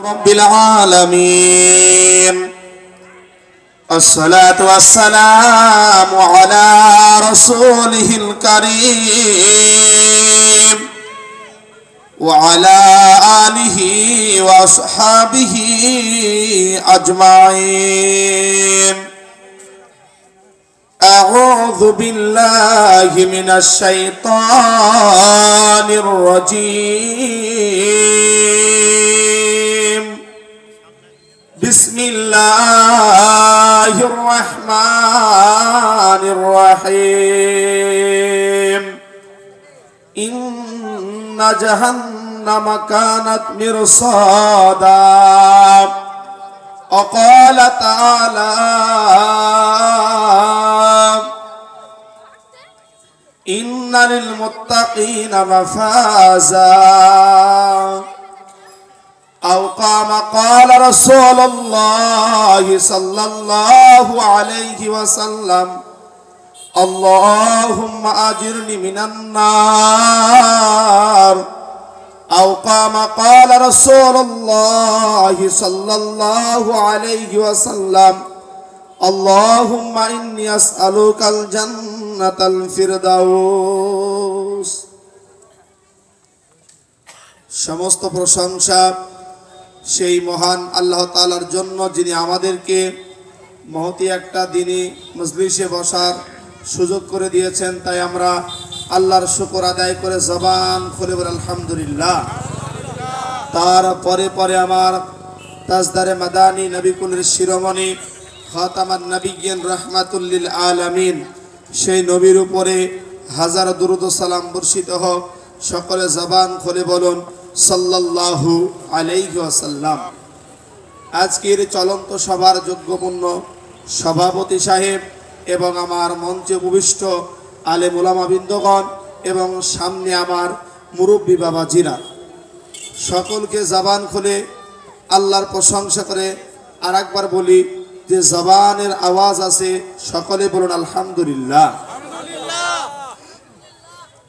رب العالمين الصلاة والسلام على رسوله الكريم وعلى آله وأصحابه أجمعين أعوذ بالله من الشيطان الرجيم بسم الله الرحمن الرحيم إن جهنم كانت مرصادا وقال تعالى إن للمتقين مفازا أو قال رسول الله صلى الله عليه وسلم اللهم أجرني من النار أو قال رسول الله صلى الله عليه وسلم اللهم إني أسألك الجنة الفردوس সমস্ত প্রশংসা সেই মহান আল্লাহ তাআলার জন্য যিনি আমাদেরকে মহতি একটা দিনই মজলিসে বসার সুযোগ করে দিয়েছেন। তাই আমরা আল্লাহর শুকর আদায় করে জবান খুলে বলি আলহামদুলিল্লাহ। তারপরে পরে আমার তাজদারে মাদানী নবীকুলের শিরোমণি খাতামান নবিয়্যিন রাহমাতুল লিল আলামিন সেই নবীর উপরে হাজার দুরূদ ও সালাম বর্ষিত হোক। সকলে জবান খুলে বলুন সাল্লাল্লাহু আলাইহি ওয়াসাল্লাম। আজকের চলন্ত সভার যোগ্যপূর্ণ সভাপতি সাহেব এবং আমার মঞ্চে উপবিষ্ট আলেম উলামা বৃন্দগণ এবং সামনে আমার মুরব্বী বাবাজিরা, সকলকে জবান খুলে আল্লাহর প্রশংসা করে আর একবার বলি যে জবানের আওয়াজ আছে, সকলে বলুন আলহামদুলিল্লাহ।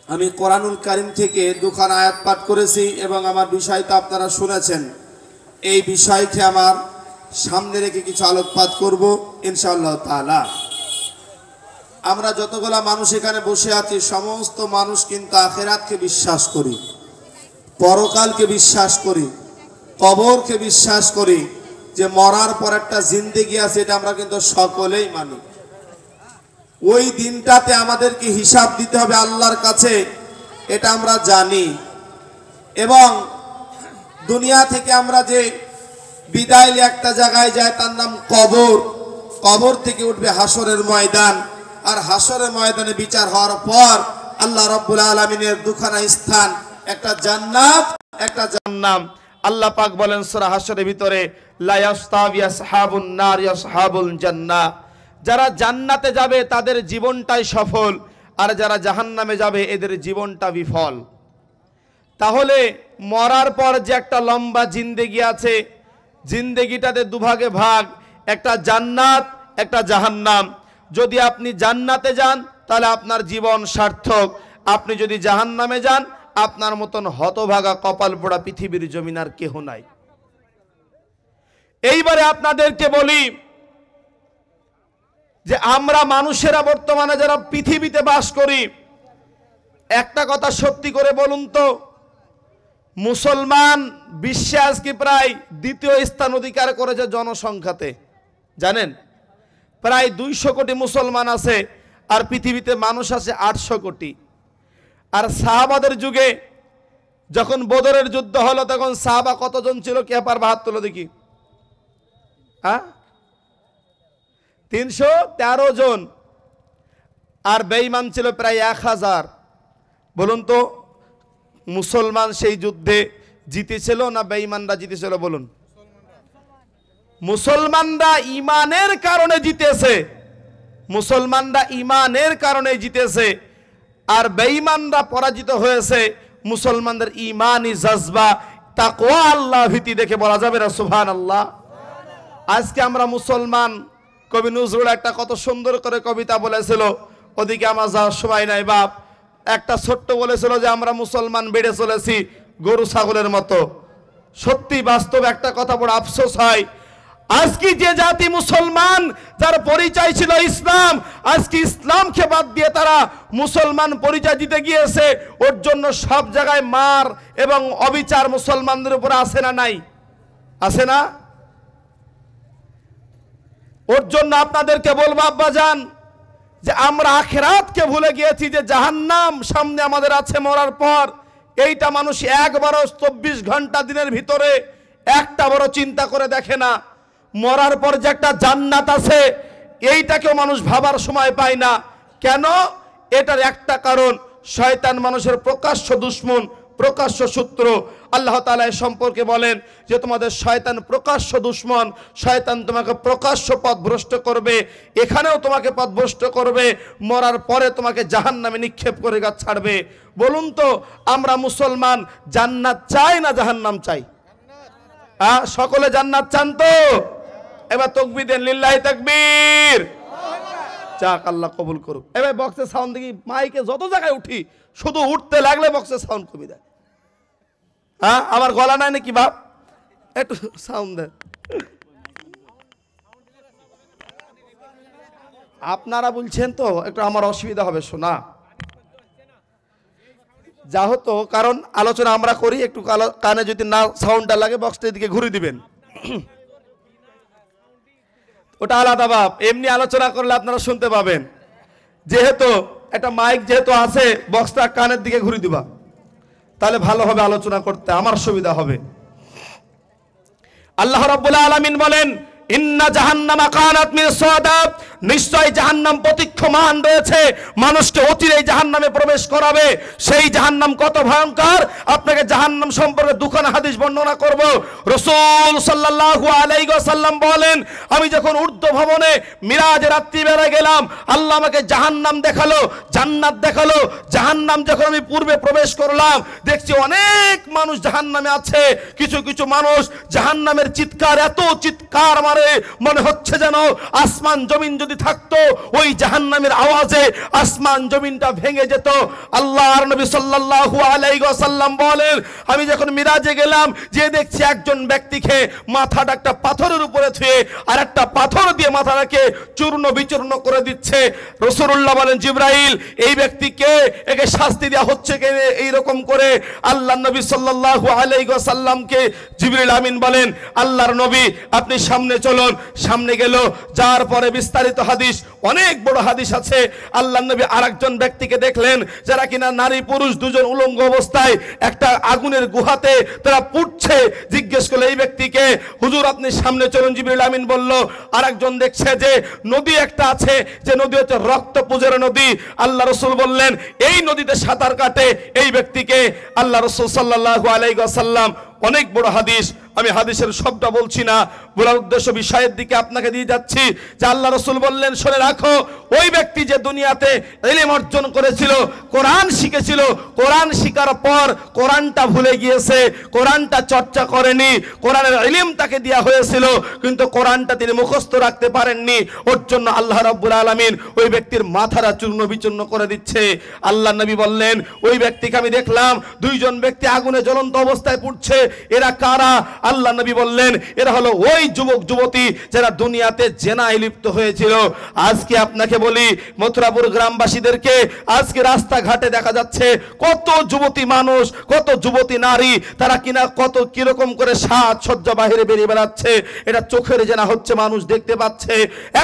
আমি কোরআনুল কারীম থেকে দুখানা আয়াত পাঠ করেছি এবং আমার বিষয়টা আপনারা শুনেছেন। এই বিষয়কে আমার সামনে রেখে কিছু আলোকপাত করব ইনশাআল্লাহ তাআলা। আমরা যতগুলা মানুষ এখানে বসে আছি সমস্ত মানুষ কিন্তু আখিরাতকে বিশ্বাস করি, পরকালকে বিশ্বাস করি, কবরকে বিশ্বাস করি, যে মরার পর একটা জিন্দেগি আছে, এটা আমরা কিন্তু সকলেই মানি। ওই দিনটাতে আমাদেরকে হিসাব দিতে হবে আল্লাহর কাছে, এটা আমরা জানি। এবং দুনিয়া থেকে আমরা যে বিদায় নিয়ে একটা জায়গায় যাই তার নাম কবর। কবর থেকে উঠবে হাসরের ময়দান, আর হাসরের ময়দানে বিচার হওয়ার পর আল্লাহ রাব্বুল আলামিনের দুখানা স্থান, একটা জান্নাত একটা জাহান্নাম। আল্লাহ পাক বলেন সূরা হাসরের ভিতরে লা ইয়াস্তাবি আসহাবুন নার আসহাবুল জান্নাহ, যারা জান্নাতে যাবে তাদের জীবনটাই সফল, আর যারা জাহান্নামে যাবে এদের জীবনটা বিফল। তাহলে মরার পর যে একটা লম্বা জিন্দেগি আছে, জিন্দেগিটাতে দুভাগে ভাগ, একটা জান্নাত একটা জাহান্নাম। যদি আপনি জান্নাতে যান তাহলে আপনার জীবন সার্থক, আপনি যদি জাহান্নামে যান আপনার মতন হতভাগা কপাল পোড়া পৃথিবীর জমিন আর কেহ নাই। এইবারে আপনাদেরকে বলি যে আমরা মানুষেরা বর্তমানে যারা পৃথিবীতে বাস করি, একটা কথা সত্যি করে বলুন তো, মুসলমান বিশ্বে আজকে প্রায় দ্বিতীয় স্থান অধিকার করেছে জনসংখ্যাতে। জানেন প্রায় 200 কোটি মুসলমান আছে, আর পৃথিবীতে মানুষ আছে 800 কোটি। আর সাহাবাদের যুগে যখন বদরের যুদ্ধ হলো তখন সাহাবা কতজন ছিল? কে পারবে হাত তোলো দেখি? 313 জন, আর বেঈমান ছিল প্রায় 1000। বলুন তো মুসলমান সেই যুদ্ধে জিতেছিল না বেঈমানরা জিতেছিল? বলুন। মুসলমানরা ঈমানের কারণে জিতেছে, মুসলমানরা ঈমানের কারণে জিতেছে, আর বেঈমানরা পরাজিত হয়েছে। মুসলমানদের ঈমানি জজবা তাকওয়া আল্লাহ ভীতি দেখে বলা যাবে না সুবহানাল্লাহ। আজকে আমরা মুসলমান, কবি নজরুল একটা কত সুন্দর করে কবিতা বলেছিল, ওদিকে আমার যাওয়ার সময় নাই বাপ। একটা ছোট্ট বলেছিল যে আমরা মুসলমান বেড়ে চলেছি গরু ছাগলের মতো, সত্যি বাস্তব একটা কথা বড় আফসোস হয়, আজকে যে জাতি মুসলমান যার পরিচয় ছিল ইসলাম, আজকে ইসলামকে বাদ দিয়ে তারা মুসলমান পরিচয় দিতে গিয়েছে। ওর জন্য সব জায়গায় মার এবং অবিচার মুসলমানদের উপর আসে না? নাই, আসে না? ওর জন্য আপনাদেরকে বলবো আব্বাজান, যে আমরা আখিরাতকে ভুলে গিয়েছি, যে জাহান্নাম সামনে আমাদের আছে মরার পর। এইটা মানুষ একবারও 24 ঘন্টা দিনের ভিতরে একটা বড় চিন্তা করে দেখে না। মরার পর যে একটা জান্নাত আছে এইটাকেও মানুষ ভাবার সময় পায় না। কেন? এটার একটা কারণ, শয়তান মানুষের প্রকাশ্য দুশমন, প্রকাশ্য শত্রু। আল্লাহ তাআলা এ সম্পর্কে বলেন যে তোমাদের শয়তান প্রকাশ্য দুশমন, শয়তান তোমাকে প্রকাশ্য পথভ্রষ্ট করবে, এখানেও তোমাকে পথভ্রষ্ট করবে, মরার পরে তোমাকে জাহান্নামে নিক্ষেপ করে ছাড়বে। বলুন তো, আমরা মুসলমান জান্নাত চাই না জাহান্নাম চাই? সকলে জান্নাত চান তো? এবার তাকবীর দেন, লিল্লাহি তাকবীর। যাক, আল্লাহ কবুল করুক। এবার বক্সের সাউন্ড দেখি, মাইকে যত জায়গায় উঠি শুধু উঠতে লাগলে বক্সের সাউন্ড কমে দেয়। আমার গলা নাই নাকি বাপ? একটু সাউন্ড দেন। আপনারা বলছেন তো একটু আমার অসুবিধা হবে শোনা, যা হতো, কারণ আলোচনা আমরা করি, একটু কানে যদি না সাউন্ডটা লাগে বক্সটা এদিকে ঘুরে দিবেন, ওটা আলাদা বাপ। এমনি আলোচনা করলে আপনারা শুনতে পাবেন, যেহেতু একটা মাইক যেহেতু আছে, বক্সটা কানের দিকে ঘুরে দিবা, তাহলে ভালো হবে আলোচনা করতে, আমার সুবিধা হবে। আল্লাহ রাব্বুল আলামিন বলেন, ইন্না জাহান্নামা কানাত মিরসাদা, নিশ্চয় জাহান্নাম প্রতীক্ষমান রয়েছে, মানুষকে অচিরেই জাহান্নামে প্রবেশ করাবে। সেই জাহান্নাম কত ভয়ঙ্কর, আপনাকে জাহান্নাম সম্পর্কে দুখানা হাদিস বর্ণনা করব। রাসূল সাল্লাল্লাহু আলাইহি ওয়াসাল্লাম বলেন, আমি যখন ঊর্ধ্ব ভবনে মিরাজে রাত্রিবেলা গেলাম, আল্লাহ আমাকে জাহান্নাম দেখালো, জান্নাত দেখালো। জাহান্নাম যখন আমি পূর্বে প্রবেশ করলাম, দেখছি অনেক মানুষ জাহান্নামে আছে। কিছু কিছু মানুষ জাহান্নামের চিৎকার, এত চিৎকার মারে মনে হচ্ছে যেন আসমান জমিন যদি থাকতো, ওই জাহান্নামের আওয়াজে আসমান জমিনটা ভেঙে যেত। আল্লাহর নবী সাল্লাল্লাহু আলাইহি ওয়াসাল্লাম বলেন, আমি যখন মিরাজে গেলাম, যে দেখছি একজন ব্যক্তিকে মাথাটা একটা পাথরের উপরে থুয়ে আর একটা পাথর দিয়ে মাথাটাকে চূর্ণ বিচূর্ণ করে দিচ্ছে। রাসূলুল্লাহ বলেন, জিবরাইল, এই ব্যক্তিকে একে শাস্তি দেওয়া হচ্ছে কেন এইরকম করে? আল্লাহর নবী সাল্লাল্লাহু আলাইহি ওয়াসাল্লামকে জিবরিল আমিন বলেন, আল্লাহর নবী আপনি সামনে চলুন। সামনে গেল, যার পরে বিস্তারিত হাদিস, অনেক বড় হাদিস আছে। আল্লাহর নবী আরেকজন ব্যক্তিকে দেখলেন, যারা কিনা নারী পুরুষ দুজন উলঙ্গ অবস্থায় একটা আগুনের গুহাতে তারা পুড়ছে। জিজ্ঞেস করলে এই ব্যক্তিকে, হুজুর আপনি সামনে চলুন। জিবরিল আমিন বলল, আরেকজন দেখছে যে নদী একটা আছে, যে নদী হচ্ছে রক্ত পূজার নদী। আল্লাহ রাসূল বললেন, এই নদীতে সাঁতার কাটে এই ব্যক্তিকে। আল্লাহ রাসূল সাল্লাল্লাহু আলাইহি ওয়াসাল্লাম, অনেক বড় হাদিস, আমি হাদিসের সবটা বলছি না, বলার উদ্দেশ্য বিষয়ের দিকে আপনাকে দিয়ে যাচ্ছি। যে আল্লাহ রাসূল বললেন, শুনে রাখো, ওই ব্যক্তি যে দুনিয়াতে ইলম অর্জন করেছিল, কোরআন শিখেছিল, কোরআন শিখার পর কোরআনটা ভুলে গিয়েছে, কোরআনটা চর্চা করেনি, কোরআনের ইলম তাকে দেওয়া হয়েছিল কিন্তু কোরআনটা তিনি মুখস্থ রাখতে পারেননি। ওর জন্য আল্লাহ রাব্বুল আলামিন ওই ব্যক্তির মাথাটা চূর্ণ বিচূর্ণ করে দিচ্ছে। আল্লাহ নবী বললেন, ওই ব্যক্তিকে আমি দেখলাম, দুইজন ব্যক্তি আগুনে জ্বলন্ত অবস্থায় পুড়ছে। এরা কারা? আল্লাহ নবী বললেন, এরা হলো ওই যুবক যুবতী যারা দুনিয়াতে জেনায় লিপ্ত হয়েছিল। আজকে আপনাকে বলি, মথুরাপুর গ্রামবাসীদেরকে আজকে রাস্তাঘাটে দেখা যাচ্ছে কত যুবতী মানুষ, কত যুবতী নারী, তারা কিনা কত কিরকম করে সাজসজ্জা বাহিরে বেরিয়ে বেড়াচ্ছে। এটা চোখের জেনা হচ্ছে, মানুষ দেখতে পাচ্ছে।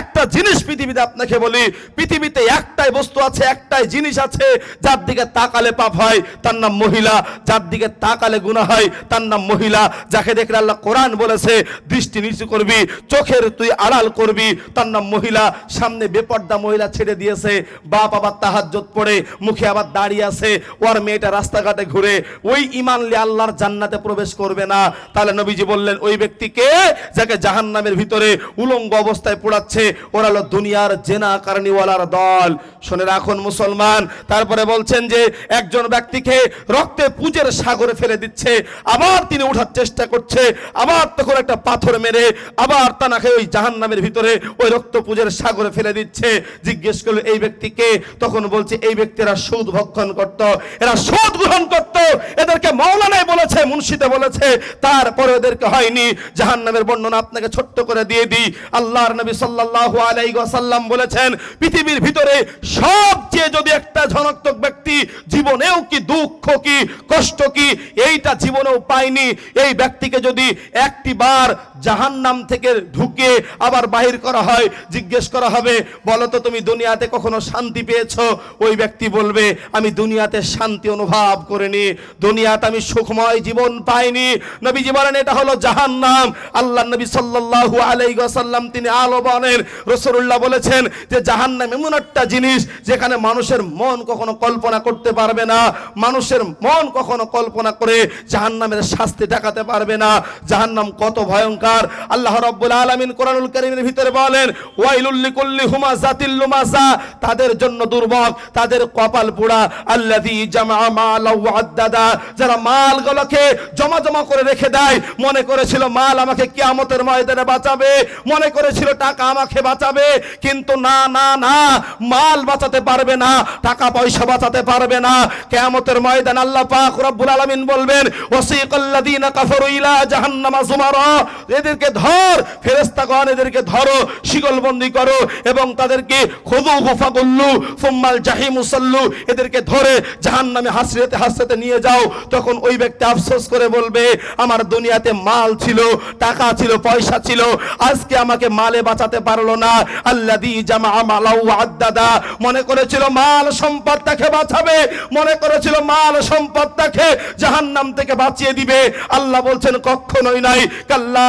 একটা জিনিস পৃথিবীতে আপনাকে বলি, পৃথিবীতে একটাই বস্তু আছে, একটাই জিনিস আছে, যার দিকে তাকালে পাপ হয়, তার নাম মহিলা। যার দিকে তাকালে গুনাহ হয়, তার নাম মহিলা। যাকে দেখলে আল্লাহ কোরআন বলেছে দৃষ্টি নিচু করবি, চোখের তুই আড়াল করবি, তার নাম মহিলা। সামনে বেপর্দা মহিলা ছেড়ে দিয়েছে, বাপ আবার তাহাজ্জুদ পড়ে, মুখে আবার দাঁড়িয়ে আছে, ওর মেয়েটা রাস্তাঘাটে ঘুরে, ওই ঈমানলে আল্লাহর জান্নাতে প্রবেশ করবে না। তাহলে নবীজি বললেন, ওই ব্যক্তিকে যাকে জাহান্নামের ভিতরে উলঙ্গ অবস্থায় পোড়াচ্ছে, ওরা হলো দুনিয়ার জেনা কারণীওয়ালার দল। শুনে রাখুন মুসলমান। তারপরে বলছেন যে একজন ব্যক্তিকে রক্তে পুজের সাগরে ফেলে দিচ্ছে, আবার তিনি ওঠার চেষ্টা করছে, দিয়েছে, আবার তখন একটা পাথর মেরে আবার তাকে ওই জাহান্নামের ভিতরে ওই রক্তপুঞ্জের সাগরে ফেলে দিচ্ছে। জিজ্ঞেস করলো এই ব্যক্তিকে, তখন বলছে এই ব্যক্তিরা সুদ ভক্ষণ করত, এরা সুদ গ্রহণ করত, এদেরকে মাওলানায় বলেছে, মুন্সিতে বলেছে, তারপরে এদেরকে হয়নি। জাহান্নামের বর্ণনা আপনাকে ছোট্ট করে দিয়ে দিই। আল্লাহর নবী সাল্লাল্লাহু আলাইহি ওয়াসাল্লাম বলেছেন, পৃথিবীর ভিতরে সবচেয়ে যদি একটা ধনাত্মক ব্যক্তি জীবনেও কি দুঃখ কি কষ্ট কি এইটা জীবনেও পায়নি, এই ব্যক্তিকে যদি একটি বার জাহান্নাম থেকে ঢুকে আবার বাহির করা হয়, জিজ্ঞেস করা হবে বলো তো তুমি দুনিয়াতে কখনো শান্তি পেয়েছো? ওই ব্যক্তি বলবে আমি দুনিয়াতে শান্তি অনুভব করিনি, দুনিয়াতে আমি সুখময় জীবন পাইনি। নবীজি বলেন এটা হলো জাহান্নাম। আল্লাহ নবী সাল্লাল্লাহু আলাইহি ওয়াসাল্লাম তিনি আলো বলেন, রাসূলুল্লাহ বলেছেন যে জাহান্নাম এমন একটা জিনিস যেখানে মানুষের মন কখনো কল্পনা করতে পারবে না, মানুষের মন কখনো কল্পনা করে জাহান্নামের শাস্তি দেখাতে পারবে না। জাহান্নাম কত ভয়ঙ্কর আল্লাহ রাব্বুল আলামিন কোরআনুল কারীমের ভিতরে বলেন, ওয়াইলুল লিকুল্লি হুমাযাতিল লুমাযা, তাদের জন্য দুর্ভোগ, তাদের কপাল পোড়া, আল্লাযী জামা মালা ওয়া আদ্দাদা, যারা মালগুলোকে জমা জমা করে রেখে দেয়, মনে করেছিল মাল আমাকে কিয়ামতের ময়দানে বাঁচাবে, মনে করেছিল টাকা আমাকে বাঁচাবে, কিন্তু না না না, মাল বাঁচাতে পারবে না, টাকা পয়সা বাঁচাতে পারবে না। কিয়ামতের ময়দানে আল্লাহ পাক রব্বুল আলামিন বলবেন, ওয়াসিকাল্লাযীনা কাফারু ইলা জাহান্নামা যুমারা, এদেরকে ধর ফেরেশতাগণ, এদেরকে ধরো, শিকলবন্দি করো এবং তাদেরকে খুযুহু ফাগুল্লু সুম্মাল জাহিমু সাল্লু, এদেরকে ধরে জাহান্নামে হাসরেতে হাসরেতে নিয়ে যাও। তখন ওই ব্যক্তি আফসোস করে বলবে আমার দুনিয়াতে মাল ছিল, টাকা ছিল, পয়সা ছিল, আজকে আমাকে মালে বাঁচাতে পারলো না। আল্লাযী জামা মালা ওয়া আদ্দাদা, মনে করেছিল মাল সম্পদ তাকে বাঁচাবে, মনে করেছিল মাল সম্পদ তাকে জাহান্নাম থেকে বাঁচিয়ে দিবে। আল্লাহ বলছেন কখনোই নাই, কাল্লা,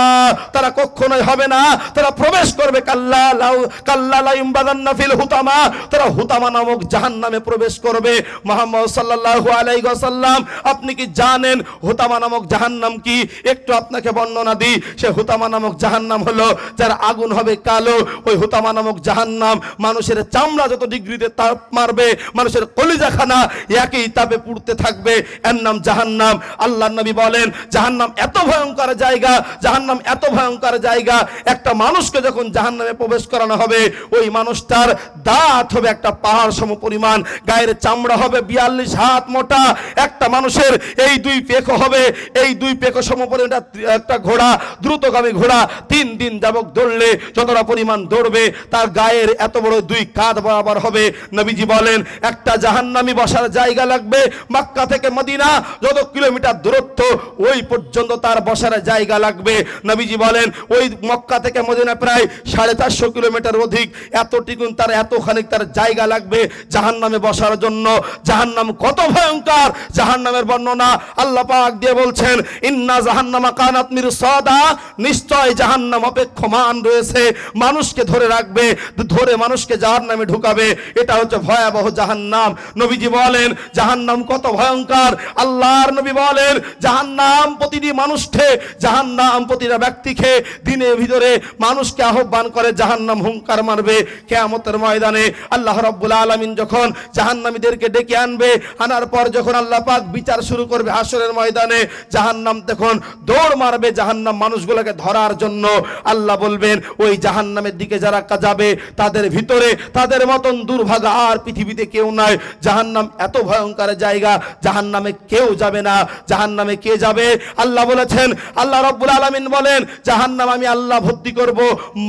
তারা কখনোই হবে না, তারা প্রবেশ করবে কাল্লা লাউ কাল্লা লা ইউমবাদান্না ফিল হুতামা, তারা হুতামা নামক জাহান্নামে প্রবেশ করবে। মুহাম্মদ সাল্লাল্লাহু আলাইহি ওয়াসাল্লাম আপনি কি জানেন হুতামা নামক জাহান্নাম কি? একটু আপনাকে বর্ণনা দিই। সে হুতামা নামক জাহান্নাম হলো যার আগুন হবে কালো। ওই হুতামা নামক জাহান্নাম মানুষের চামড়া যত ডিগ্রিতে তাপ মারবে, মানুষের কলিজাখানা একই তাপে পুড়তে থাকবে, এর নাম জাহান্নাম। আল্লাহর নবী বলেন জাহান্নাম এত ভয়ঙ্কর জায়গা, জাহান্নাম এত ভয়ঙ্কর জায়গা, একটা মানুষকে যখন জাহান্নামে প্রবেশ করানো হবে ওই মানুষটার দাঁত হবে একটা পাহাড় সম পরিমাণ, গায়ের চামড়া হবে 42 হাত মোটা, একটা মানুষের এই দুই পেখো হবে, এই দুই পেখো সম পরিমাণ একটা ঘোড়া, দ্রুতগামী ঘোড়া 3 দিন যাবত দৌড়লে যতটা পরিমাণ দৌড়বে তার গায়ের এত বড় দুই কাঁধ বরাবর হবে। নবীজি বলেন একটা জাহান্নামী বসার জায়গা লাগবে মক্কা থেকে মদিনা যত কিলোমিটার দূরত্ব ওই পর্যন্ত তার বসার জায়গা লাগবে। নবীজি বলেন ওই মক্কা থেকে মদিনা প্রায় 450 কিলোমিটার অধিক, এতটুকু তার এতখানি তার জায়গা লাগবে জাহান্নামে বসার জন্য। জাহান্নাম কত ভয়ঙ্কর, জাহান্নামের বর্ণনা আল্লাহ পাক দিয়ে বলছেন ইন্না জাহান্নামা কানাত মিরসাদা, নিশ্চয় জাহান্নাম অপেক্ষমান রয়েছে, মানুষকে ধরে রাখবে, ধরে মানুষকে জাহান্নামে ঢুকাবে। এটা হচ্ছে ভয়াবহ জাহান্নাম। নবীজি বলেন জাহান্নাম কত ভয়ঙ্কর। আল্লাহর নবী বলেন জাহান্নাম প্রতিটি মানুষকে, জাহান্নাম প্রতিটা ব্যক্তিকে দিনের ভিতরে মানুষকে আহ্বান করে জাহান্নাম হুঙ্কার মারবে। কিয়ামতের ময়দানে আল্লাহ রাব্বুল আলামিন যখন জাহান্নামীদেরকে ডেকে আনবে, আনার পর যখন আল্লাহ পাক বিচার শুরু করবে হাসরের ময়দানে, জাহান্নাম তখন দৌড় মারবে জাহান্নাম মানুষগুলোকে ধরার জন্য। আল্লাহ বলবেন ওই জাহান্নামের দিকে যারা যাবে তাদের ভিতরে তাদের মতন দুর্ভাগা আর পৃথিবীতে কেউ নাই। জাহান্নাম এত ভয়ঙ্কর জায়গা, জাহান্নামে কেউ যাবে না। জাহান্নামে কে যাবে? আল্লাহ বলেছেন, আল্লাহ রাব্বুল আলামিন বলেন জাহান্নাম আমি আল্লাহ ভর্তি করব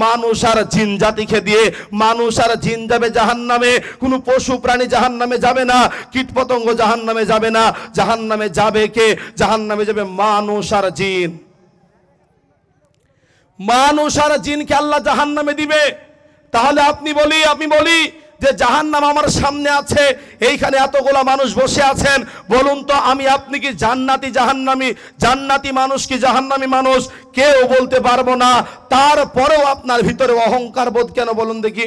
মানুষ আর জিন জাতিকে দিয়ে। মানুষ আর জিন যাবে জাহান্নামে, কোনো পশু প্রাণী জাহান্নামে যাবে না, কীটপতঙ্গ জাহান্নামে যাবে না। জাহান্নামে যাবে কে? জাহান্নামে যাবে মানুষ আর জিন। মানুষ আর জিনকে আল্লাহ জাহান্নামে দিবে। তাহলে আপনি বলি, আমি বলি যে জাহান্নাম আমার সামনে আছে, এইখানে এতগুলা মানুষ বসে আছেন, বলুন তো আমি আপনি কি জান্নাতি জাহান্নামী? জান্নাতি মানুষ কি জাহান্নামী মানুষ? কেউ বলতে পারবো না। তারপরেও আপনার ভিতরে অহংকার বোধ কেন বলুন দেখি?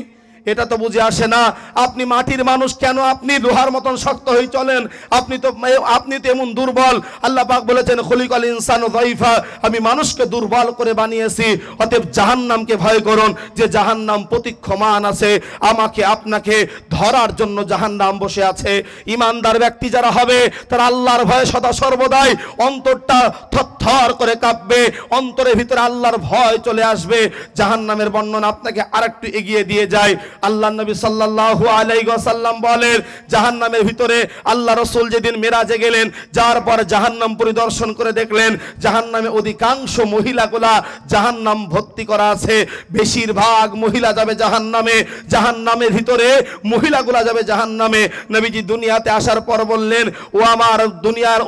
এটা তো বুঝে আসে না। আপনি মাটির মানুষ, কেন আপনি লোহার মতন শক্ত হয়ে চলেন? আপনি তো এমন দুর্বল। আল্লাহ পাক বলেছেন খলিকাল ইনসানু যায়ফা, আমি মানুষকে দুর্বল করে বানিয়েছি। অতএব জাহান্নামকে ভয় করুন, যে জাহান্নাম প্রতীক্ষমান আছে, আমাকে আপনাকে ধরার জন্য জাহান্নাম বসে আছে। ইমানদার ব্যক্তি যারা হবে তারা আল্লাহর ভয়ে সদা সর্বদাই অন্তরটা থরথর করে কাঁপবে, অন্তরের ভিতরে আল্লাহর ভয় চলে আসবে। জাহান্নামের বর্ণনা আপনাকে আরেকটু এগিয়ে দিয়ে যায়। আল্লাহর নবী সাল্লাল্লাহু আলাইহি ওয়াসাল্লাম বলেন, জাহান্নামের ভিতরে আল্লাহ রাসূল যেদিন মেরাজে গেলেন, যার পর জাহান্নাম পরিদর্শন করে দেখলেন জাহান্নামে অধিকাংশ মহিলাগুলা জাহান্নাম ভর্তি করা আছে। বেশিরভাগ মহিলা যাবে জাহান্নামে, জাহান্নামের ভিতরে মহিলাগুলা যাবে জাহান্নামে। নবীজি দুনিয়াতে আসার পর বললেন, ও আমার দুনিয়ার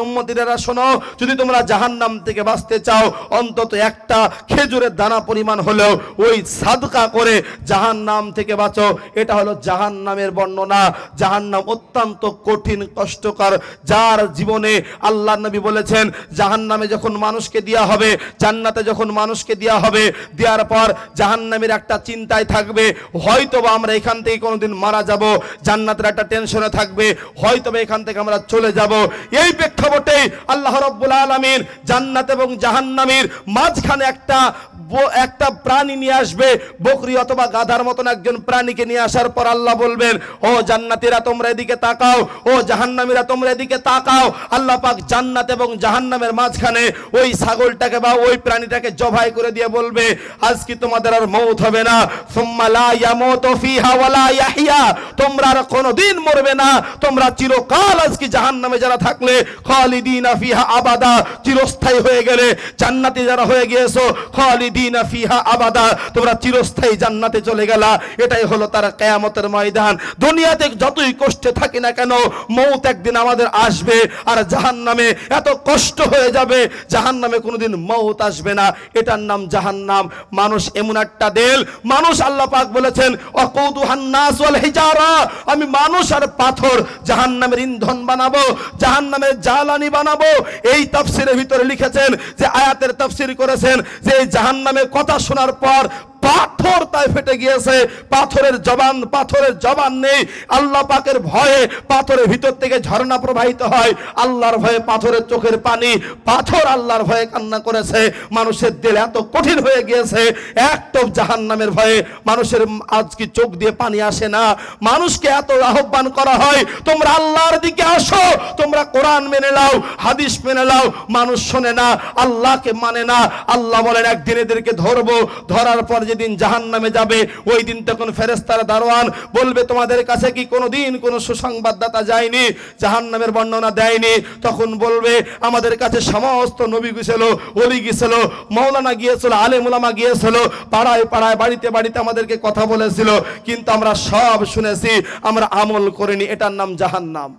উম্মতিরা শোনো, যদি তোমরা জাহান্নাম থেকে বাঁচতে চাও, অন্তত একটা খেজুরের দানা পরিমাণ হলেও ওই সাদকা করে জাহান্নাম থেকে বাঁচো। এটা হলো জাহান্নামের বর্ণনা। জাহান্নাম অত্যন্ত কঠিন, কষ্টকর, যার জীবনে আল্লাহর নবী বলেছেন জাহান্নামে যখন মানুষকে দেয়া হবে, জান্নাতে যখন মানুষকে দেয়া হবে, দেওয়ার পর জাহান্নামের একটা চিন্তায় থাকবে, হয়তোবা আমরা এখান থেকে কোনোদিন মারা যাব। জান্নাতের একটা টেনশনে থাকবে, হয়তোবা এখান থেকে আমরা চলে যাব। এই প্রেক্ষাপটে আল্লাহ রাব্বুল আলামিন জান্নাত এবং জাহান্নামের মাঝখানে একটা প্রাণী নিয়ে আসবে, বকরি অথবা গাধার মতন একজন প্রাণীকে নিয়ে আসার পর আল্লাহ বলবেন, ও জান্নাতীরা তোমরা এদিকে তাকাও, ও জাহান্নামীরা তোমরা এদিকে তাকাও। আল্লাহ পাক জান্নাত এবং জাহান্নামের মাঝখানে ওই ছাগলটাকে বা ওই প্রাণীটাকে জবাই করে দিয়ে বলবে, আজ কি তোমাদের আর মওত হবে না? সুম্মা লা ইয়ামুতু ফিহা ওয়ালা ইয়াহইয়া, তোমরা আর কোনোদিন মরবে না, তোমরা চিরকাল আজকে জাহান্নামে যারা থাকলে খালিদিনা ফিহা আবাদা, চিরস্থায়ী হয়ে গেলে। জান্নাতে যারা হয়ে গিয়েছো খালিদিনা ফিহা আবাদা, তোমরা চিরস্থায়ী জান্নাতে চলে গেলা। এটাই হলো তার কিয়ামতের ময়দান। দুনিয়াতে যতই কষ্টে থাকি না কেন, মওত একদিন আমাদের আসবে। আর জাহান্নামে এত কষ্ট হয়ে যাবে, জাহান্নামে কোনোদিন মওত আসবে না। এটার নাম জাহান্নাম। মানুষ এমন একটা দেল, মানুষ আল্লাহ পাক বলেছেন ওয়াকুদুহান নাস ওয়াল হিজারা, আমি মানুষ আর পাথর জাহান্নামের ইন্ধন বানাবো, জাহান্নামের জ্বালানি বানাবো। এই তাফসীরের ভিতরে লিখেছেন, যে আয়াতের তাফসীর করেছেন, যে এই জাহান্নামের কথা শোনার পর পাথর তাই ফেটে গিয়েছে। পাথরের জবান নেই। আল্লাহ পাকের ভয়ে পাথরের ভিতর থেকে ঝর্ণা প্রবাহিত হয়। আল্লাহর ভয়ে পাথরের চোখের পানি, পাথর আল্লাহর ভয়ে কান্না করেছে। মানুষের দিল এত কঠিন হয়ে গিয়েছে, একটু জাহান্নামের ভয়ে মানুষের আজকে চোখ দিয়ে পানি আসে না। মানুষকে এত আহ্বান করা হয়, তোমরা আল্লাহর দিকে আসো, তোমরা কোরআন মেনে নাও, হাদিস মেনে নাও। মানুষ শোনে না, আল্লাহকে মানে না। আল্লাহ বলেন একদিন এদেরকে ধরবো, ধরার পর যেদিন জাহান্নামে যাবে, ওই দিন তখন ফেরেশতারা দারোয়ান বলবে, তোমাদের কাছে কি কোনোদিন কোনো সুসংবাদদাতা যায়নি, জাহান্নামের বর্ণনা দেয়নি? তখন বলবে, আমাদের কাছে সমস্ত নবী গিয়েছিল, ওলি গিয়েছিল, মাওলানা গিয়েছিল, আলেম উলামা গিয়েছিল, পাড়ায় পাড়ায়, বাড়িতে বাড়িতে আমাদেরকে কথা বলেছিল, কিন্তু আমরা সব শুনেছি, আমরা আমল করিনি। এটার নাম জাহান্নাম।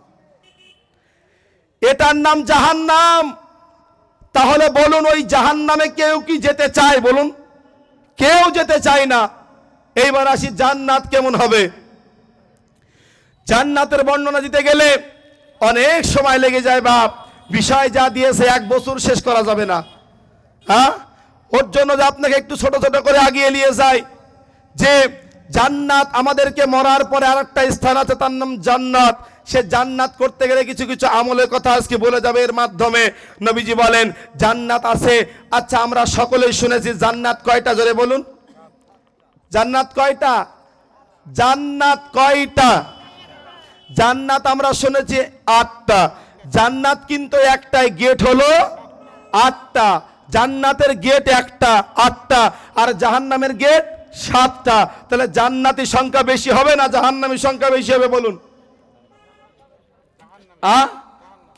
এটার নাম জাহান্নাম। তাহলে বলুন, ওই জাহান্নামে কেউ কি যেতে চায়? বলুন, কেউ যেতে চায় না। এইবার আসি জান্নাত কেমন হবে। জান্নাতের বর্ণনা দিতে গেলে অনেক সময় লেগে যায় বাপ। বিষয় যা দিয়েছে 1 বছর শেষ করা যাবে না। হ্যাঁ, ওর জন্য যে আপনাকে একটু ছোট ছোট করে আগিয়ে নিয়ে যায়, যে জান্নাত আমাদেরকে মরার পরে আরেকটা স্থান আছে, তার নাম জান্নাত। সে জান্নাত করতে গেলে কিছু কিছু আমলের কথা আজকে বলে যাবে এর মাধ্যমে। নবীজি বলেন জান্নাত আছে। আচ্ছা, আমরা সকলেই শুনেছি জান্নাত কয়টা? জোরে বলুন, জান্নাত কয়টা? জান্নাত কয়টা? জান্নাত আমরা শুনেছি 8টা। জান্নাত কিন্তু একটাই, গেট হলো 8টা। জান্নাতের গেট একটা, 8টা, আর জাহান্নামের গেট 7টা। তাহলে জান্নাতি সংখ্যা বেশি হবে না জাহান্নামী সংখ্যা বেশি হবে? বলুন।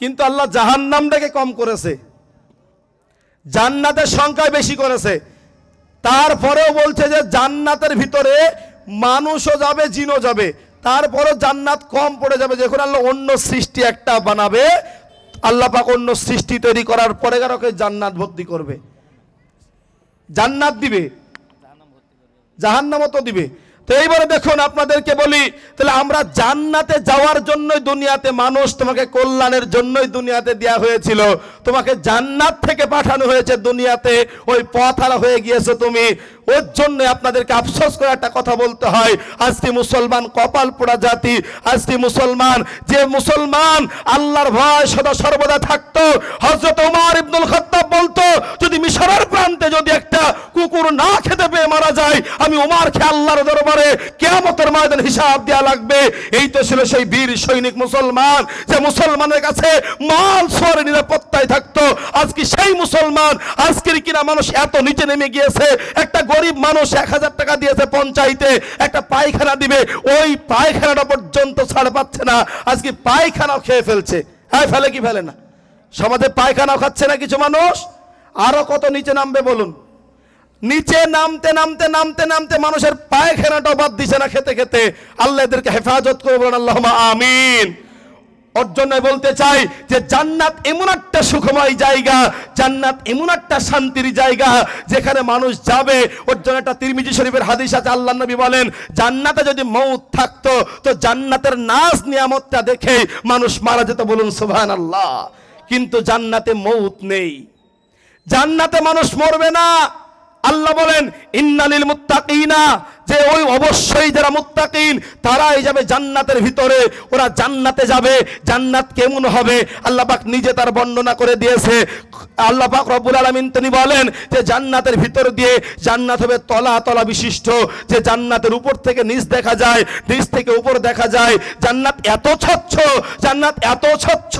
কিন্তু আল্লাহ জাহান্নামটাকে কম করেছে, জান্নাতের সংখ্যা বেশি করেছে। তারপরেও বলছে যে জান্নাতের ভিতরে মানুষও যাবে, জিনও যাবে, তারপরও জান্নাত কম পড়ে যাবে। যখন আল্লাহ অন্য সৃষ্টি একটা বানাবে, আল্লাহ পাক অন্য সৃষ্টি তৈরি করার পরে কারকে জান্নাত ভর্তি করবে, জান্নাত দিবে, জাহান্নামও তো দিবে। তো এইবারে দেখুন আপনাদেরকে বলি, তাহলে আমরা জান্নাতে যাওয়ার জন্যই দুনিয়াতে, মানুষ তোমাকে কল্যাণের জন্যই দুনিয়াতে দেয়া হয়েছিল, তোমাকে জান্নাত থেকে পাঠানো হয়েছে দুনিয়াতে, ওই পথহারা হয়ে গিয়েছো তুমি। ওর জন্য আপনাদেরকে আফসোস করে একটা কথা বলতে হয়, আজকে মুসলমান কপাল পোড়া জাতি। আজকে মুসলমান, যে মুসলমান আল্লাহর ভয় সদা সর্বদা থাকতো, হযরত ওমর ইবনুল খাত্তাব বলতো, যদি মিশরের প্রান্তে যদি একটা কুকুর না খেতে পেয়ে মারা যায়, আমি ওমরকে আল্লাহর দরবারে কিয়ামতের ময়দানে হিসাব দেয়া লাগবে। এই তো ছিল সেই বীর সৈনিক মুসলমান, যে মুসলমানের কাছে মাল সোয়ার নিরাপত্তায় থাকতো। আজকে সেই মুসলমান, আজকের কিনা মানুষ এত নিচে নেমে গিয়েছে, একটা গরিব মানুষ 1000 টাকা দিয়েছে পঞ্চায়েতে একটা পায়খানা দিবে, ওই পায়খানাটা পর্যন্ত ছাড় পাচ্ছে না। আজকে পায়খানাও খেয়ে ফেলছে। হ্যাঁ, ফেলে কি ফেলে না? সমাজে পায়খানাও খাচ্ছে না কিছু মানুষ। আরো কত নিচে নামবে বলুন? নিচে নামতে নামতে নামতে নামতে মানুষের পায়খানাটাও বাদ দিছে না খেতে খেতে। আল্লাহ এদেরকে হেফাজত করবে, বলেন আল্লাহুম্মা আমিন। ওর জন্য বলতে চাই যে জান্নাত এমন একটা সুখময় জায়গা, জান্নাত এমন একটা শান্তির জায়গা যেখানে মানুষ যাবে। ওর জন্য একটা তিরমিজি শরীফের হাদিস আছে, আল্লাহর নবী বলেন, জান্নাতে যদি মউত থাকতো তো জান্নাতের নাজ নিয়ামতটা দেখে মানুষ মারা যেত, বলুন সুবহানাল্লাহ। কিন্তু জান্নাতে মউত নেই, জান্নাতে মানুষ মরবে না। আল্লাহ বলেন ইন্নালিল মুত্তাকিনা, যে ওই অবশ্যই যারা মুত্তাকিন তারাই যাবে জান্নাতের ভিতরে। ওরা জান্নাতে যাবে। জান্নাত কেমন হবে আল্লাহ পাক নিজে তার বর্ণনা করে দিয়েছে। আল্লাহ পাক রব্বুল আলামিন তিনি বলেন যে জান্নাতের ভিতর দিয়ে জান্নাত হবে তলা তলা বিশিষ্ট, যে জান্নাতের উপর থেকে নিচ দেখা যায়, নিচ থেকে উপর দেখা যায়। জান্নাত এত স্বচ্ছ, জান্নাত এত স্বচ্ছ,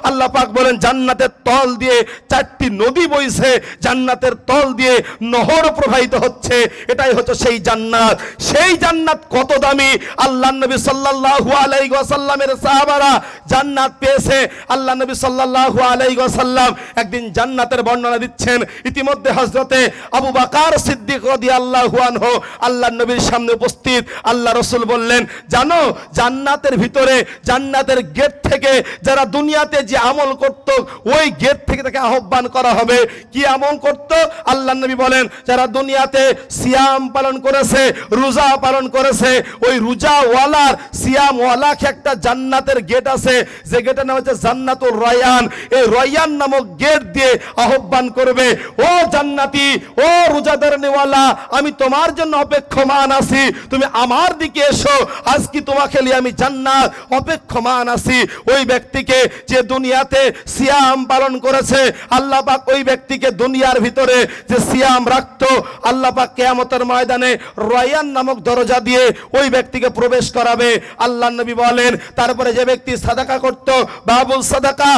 আল্লাহ পাক বলেন জান্নাতের তল দিয়ে 4টি নদী বইছে, জান্নাতের তল দিয়ে নহর প্রবাহিত হচ্ছে। এটাই হচ্ছে সেই জান্নাত। সেই জান্নাত কত দামি! আল্লাহর নবী সাল্লাল্লাহু আলাইহি ওয়াসাল্লামের সাহাবারা জান্নাত পেয়েছে। আল্লাহর নবী সাল্লাল্লাহু আলাইহি ওয়াসাল্লাম একদিন জান্নাতের বর্ণনা দিচ্ছেন। ইতিমধ্যে হযরতে আবু বকর সিদ্দিক রাদিয়াল্লাহু আনহু আল্লাহর নবীর সামনে উপস্থিত। আল্লাহ রাসূল বললেন, জানো জান্নাতের ভিতরে, জান্নাতের গেট থেকে যারা দুনিয়াতে যে আমল করত, ওই গেট থেকে তাকে আহ্বান করা হবে। কি আমল করত? আল্লাহর নবী বলেন, যারা দুনিয়াতে সিয়াম পালন করেছে, রোজা পালন করেছে, ওই রোজাওয়ালার সিয়ামওয়ালাকে একটা জান্নাতের গেট আছে, যে গেটের নাম হচ্ছে জান্নাতুর রায়ান। এই রায়ান নামক গেট দিয়ে আহ্বান করবে, ও জান্নাতি, ও রোজাদারওয়ালা, আমি তোমার জন্য অপেক্ষমান আছি, তুমি আমার দিকে এসো, আজকে তোমাকে নিয়ে আমি জান্নাত অপেক্ষমান আছি। ওই ব্যক্তিকে যে দুনিয়াতে সিয়াম পালন করেছে, আল্লাহ পাক ওই ব্যক্তিকে দুনিয়ার ভিতরে যে সিয়াম রাখতো, আল্লাহ পাক কিয়ামতের ময়দানে রায়ান নামক দরজা দিয়ে ওই ব্যক্তিকে প্রবেশ করাবে। আল্লাহর নবী বলেন, তারপরে যে ব্যক্তি সাদাকা করত, বাবুল সাদাকা,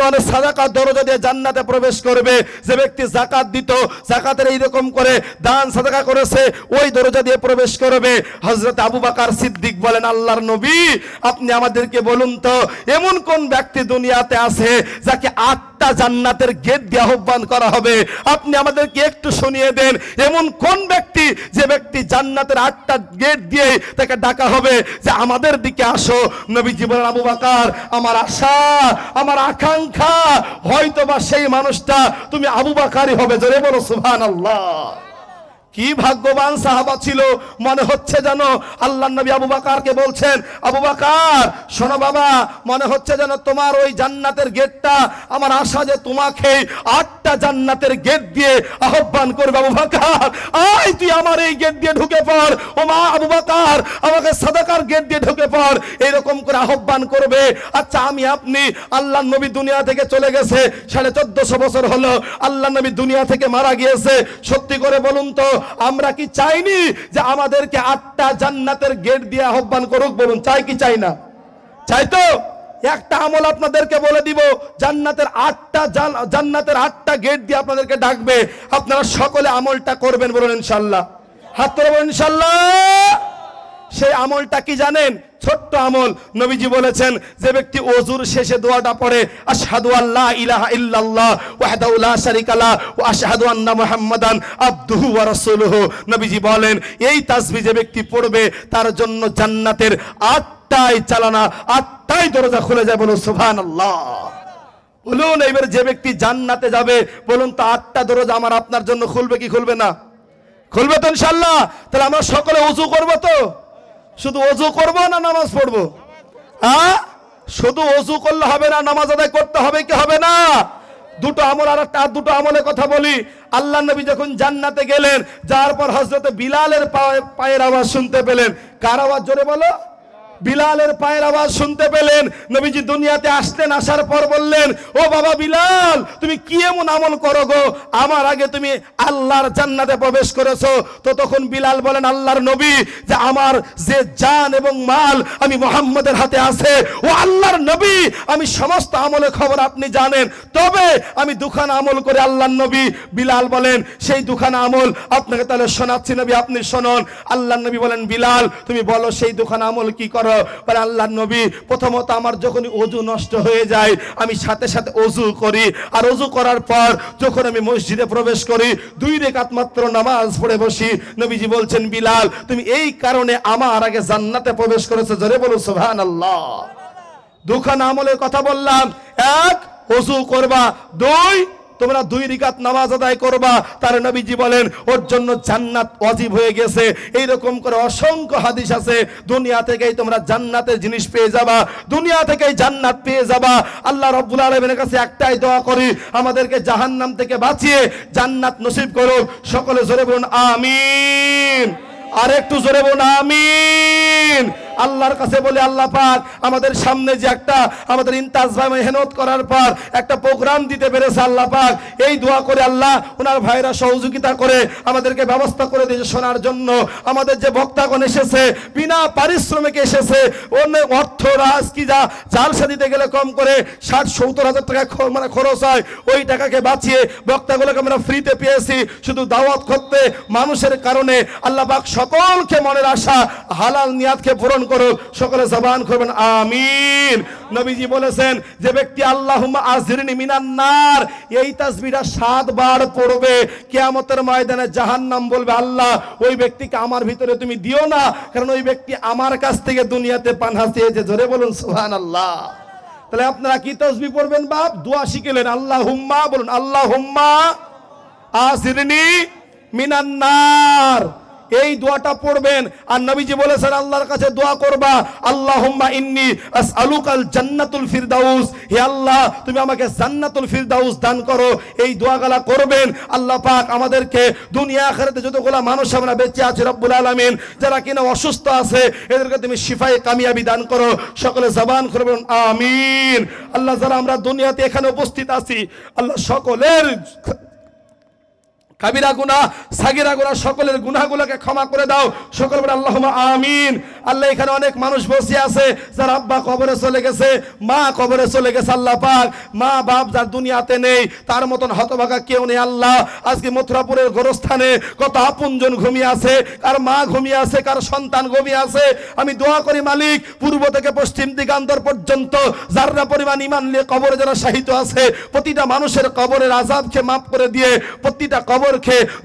মানে সাদাকা দরজা দিয়ে জান্নাতে প্রবেশ করবে। যে ব্যক্তি যাকাত দিত, যাকাতের এইরকম করে দান সাদাকা করেছে, ওই দরজা দিয়ে প্রবেশ করবে। হযরত আবু বকর সিদ্দিক বলেন, আল্লাহর নবী আপনি আমাদেরকে বলুন তো, এমন কোন ব্যক্তি দুনিয়াতে আছে যাকে 8টা জান্নাতের গেট দিয়ে আহ্বান করা হবে? আপনি আমাদেরকে একটু শুনিয়ে দেন, এমন কোন ব্যক্তি, যে ব্যক্তি জান্নাতের 8টা গেট দিয়ে তাকে ডাকা হবে যে আমাদের দিকে আসো। নবীজি বলেন, আবু বকর, আমার আশা, আমার আকাঙ্ক্ষা, হয়তোবা সেই মানুষটা তুমি আবু বকরই হবে। জোরে বলো সুবহানাল্লাহ। কি ভাগ্যবান সাহাবা ছিল! মনে হচ্ছে যেন আল্লাহর নবী আবু বকরকে বলছেন, আবু বকর শোনো বাবা, মনে হচ্ছে যেন তোমার ওই জান্নাতের গেটটা, আমার আশা যে তোমাকে 8টা জান্নাতের গেট দিয়ে আহ্বান করবে। আবু বকর, আয় তুই আমার এই গেট দিয়ে ঢুকে পড়, ও মা আবু বকর আমাকে সাদাকার গেট দিয়ে ঢুকে পড়, এরকম করে আহ্বান করবে। আচ্ছা, আমি আপনি, আল্লাহর নবী দুনিয়া থেকে চলে গেছে 1450 বছর হলো, আল্লাহর নবী দুনিয়া থেকে মারা গিয়েছে। সত্যি করে বলুন তো, আমরা কি চাইনি যে আমাদেরকে 8টা জান্নাতের গেট দিয়ে আহ্বান করুক? বলুন, চাই কি চাই না? চাই তো। একটা আমল আপনাদেরকে বলে দিব, জান্নাতের 8টা গেট দিয়ে আপনাদেরকে ডাকবে, আপনারা সকলে আমলটা করবেন। বলুন ইনশাআল্লাহ, হাত তুলে বলুন ইনশাআল্লাহ। সেই আমলটা কি জানেন? ছোট্ট আমল। নবীজি বলেছেন, যে ব্যক্তি ওযুর শেষে দোয়াটা পড়ে, আশহাদু আল্লা ইলাহা ইল্লাল্লাহ ওয়াহদাহু লা শারীকা লাহু ওয়া আশহাদু আন্না মুহাম্মাদান আবদুহু ওয়া রাসূলুহু, নবীজি বলেন এই তাসবিহ যে ব্যক্তি পড়বে তার জন্য জান্নাতের 8টাই চালানা, 8টাই দরজা খুলে যায়। বলুন সুবহানাল্লাহ। বলুন, এবার যে ব্যক্তি জান্নাতে যাবে, বলুন তো 8টা দরজা আমার আপনার জন্য খুলবে কি খুলবে না? খুলবে তো ইনশাআল্লাহ? তাহলে আমরা সকলে ওযু করব তো? শুধু ওযু করব না নামাজ পড়বো? হ্যাঁ, শুধু ওযু করলে হবে না, নামাজ আদায় করতে হবে কি হবে না? দুটো আমল। আর দুটো আমলের কথা বলি। আল্লাহ নবী যখন জান্নাতে গেলেন, যার পর হযরত বিলালের পায়ের আওয়াজ শুনতে পেলেন। কার আওয়াজ? জোরে বলো। বিলালের পায়ের আওয়াজ শুনতে পেলেন। নবীজি দুনিয়াতে আসলেন, আসার পর বললেন, ও বাবা বিলাল, তুমি কি এমন আমল করো গো, আমার আগে তুমি আল্লাহর জান্নাতে প্রবেশ করেছো? তো তখন বিলাল বলেন, আল্লাহর নবী, যে আমার যে জান এবং মাল আমি মুহাম্মদের হাতে আছে, ও আল্লাহর নবী, আমি সমস্ত আমলের খবর আপনি জানেন, তবে আমি দুখানা আমল করে আল্লাহর নবী। বিলাল বলেন, সেই দুখানা আমল আপনাকে তাহলে শোনাচ্ছি নবী, আপনি শুনুন। আল্লাহর নবী বলেন, বিলাল তুমি বলো সেই দুখানা আমল কি করো? বলে, আল্লাহর নবী, প্রথমত আমার যখন ওযু নষ্ট হয়ে যায় আমি সাথে সাথে ওযু করি, আর ওযু করার পর যখন আমি মসজিদে প্রবেশ করি 2 রাকাত মাত্র নামাজ পড়ে বসি। নবীজি বলছেন, বিলাল তুমি এই কারণে আমার আগে জান্নাতে প্রবেশ করেছো। জোরে বলুন সুবহানাল্লাহ। দুখানা আমলের কথা বললাম। 1 ওযু করবা, 2 তোমরা 2 রাকাত নামাজ আদায় করবা। তার নবীজি বলেন ওর জন্য জান্নাত ওয়াজিব হয়ে গেছে। এইরকম করে অসংখ্য হাদিস আছে। দুনিয়া থেকেই তোমরা জান্নাতের জিনিস পেয়ে যাবা, দুনিয়া থেকেই জান্নাত পেয়ে যাবা। আল্লাহ রাব্বুল আলামিনের কাছে একটাই দোয়া করি, আমাদেরকে জাহান্নাম থেকে বাঁচিয়ে জান্নাত নসিব করুন। সকলে জোরে বলুন আমিন। আর একটু জোরে বলুন আমিন। আল্লাহর কাছে বলে, আল্লাহ পাক আমাদের সামনে যে একটা আমাদের ইন্তাজ ভাই মেহনত করার পর একটা প্রোগ্রাম দিতে পেরেছে, আল্লাহ পাক এই দোয়া করে আল্লাহ ওনার ভাইরা সহযোগিতা করে আমাদেরকে ব্যবস্থা করে দিয়েছে শোনার জন্য। আমাদের যে বক্তাগণ এসেছে বিনা পারিশ্রমিকে এসেছে, অনেক অর্থ রাজ কি যা জালসা দিতে গেলে কম করে 60-70 হাজার টাকা মানে খরচ হয়, ওই টাকাকে বাঁচিয়ে বক্তাগুলোকে আমরা ফ্রিতে পেয়েছি শুধু দাওয়াত করতে। মানুষের কারণে আল্লাহ পাক সকলকে মনের আশা হালাল নিয়াতকে পূরণ করুক। সকলে জবান করবেন আমিন। নবীজি বলেছেন, যে ব্যক্তি আল্লাহুম্মা আজিরনি মিনান নার এই তাসবিহটা 7 বার পড়বে, কিয়ামতের ময়দানে জাহান্নাম বলবে, আল্লাহ ওই ব্যক্তিকে আমার ভিতরে তুমি দিও না, কারণ ওই ব্যক্তি আমার কাছ থেকে দুনিয়াতে পানাহ চেয়েছে। জোরে বলুন সুবহানাল্লাহ। তাহলে আপনারা কি তাসবিহ পড়বেন বাপ? দোয়া শিখলেন, আল্লাহুম্মা বলুন, আল্লাহুম্মা আজিরনি মিনান নার, এই দোয়াটা পড়বেন। আর নবীজি বলেছেন আল্লাহর কাছে দোয়া করবা, আল্লাহুম্মা ইন্নী আসআলুকাল জান্নাতুল ফিরদাউস, হে আল্লাহ তুমি আমাকে জান্নাতুল ফিরদাউস দান করো। এই দোয়াগুলা করবেন। আল্লাহ পাক আমাদেরকে দুনিয়া আখিরাতে যতগুলা মানুষ আমরা বেঁচে আছি রব্বুল আলামিন, যারা কিনা অসুস্থ আছে এদেরকে তুমি শিফায়ে কামিয়াবি দান করো। সকলে জবান করবেন আমিন। আল্লাহ যারা আমরা দুনিয়াতে এখানে উপস্থিত আছি, আল্লাহ সকলের কাবিরা গুনাহ সাগীরা গুনাহ সকলের গুনাহগুলোকে ক্ষমা করে দাও। সকলে বলে আল্লাহুম্মা আমিন। আল্লাহ এখানে অনেক মানুষ বসে আছে যার আব্বা কবরে চলে গেছে, মা কবরে চলে গেছে। আল্লাহ পাক মা বাপ যার দুনিয়াতে নেই তার মতন হতভাগা কেউ নেই। আল্লাহ আজকে মথুরাপুরের গোরস্থানে কত আপনজন ঘুমিয়ে আছে, কার মা ঘুমিয়ে আছে, কার সন্তান ঘুমিয়ে আছে। আমি দোয়া করি মালিক, পূর্ব থেকে পশ্চিম দিগান্তর পর্যন্ত যারা পরিমাণ ঈমান নিয়ে কবরে যারা শাহিত আছে, প্রতিটা মানুষের কবরের আযাবকে মাফ করে দিয়ে প্রতিটা কবরকে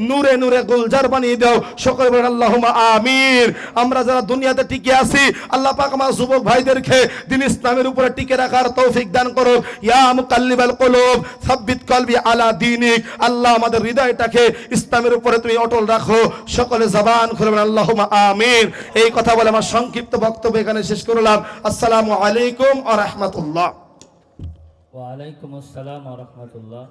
নূরে নূরে গুলজার বানিয়ে দাও। সকলে বলেন আল্লাহুম্মা আমিন। আমরা যারা দুনিয়াতে টিকে আছি, আল্লাহ পাক আমার যুবক ভাইদেরকে দ্বীন ইসলামের উপরে টিকে রাখার তৌফিক দান করো। ইয়া মুকাল্লিবাল কুলুব সাব্বিত কলবি আলা দীনিক, আল্লাহ আমাদের হৃদয়টাকে ইসলামের উপরে তুমি অটল রাখো। সকলে জবান খুলে বলেন আল্লাহুম্মা আমিন। এই কথা বলে আমার সংক্ষিপ্ত বক্তব্য এখানে শেষ করলাম। আসসালামু আলাইকুম ওয়া রাহমাতুল্লাহ। ওয়া আলাইকুম আসসালাম ওয়া রাহমাতুল্লাহ।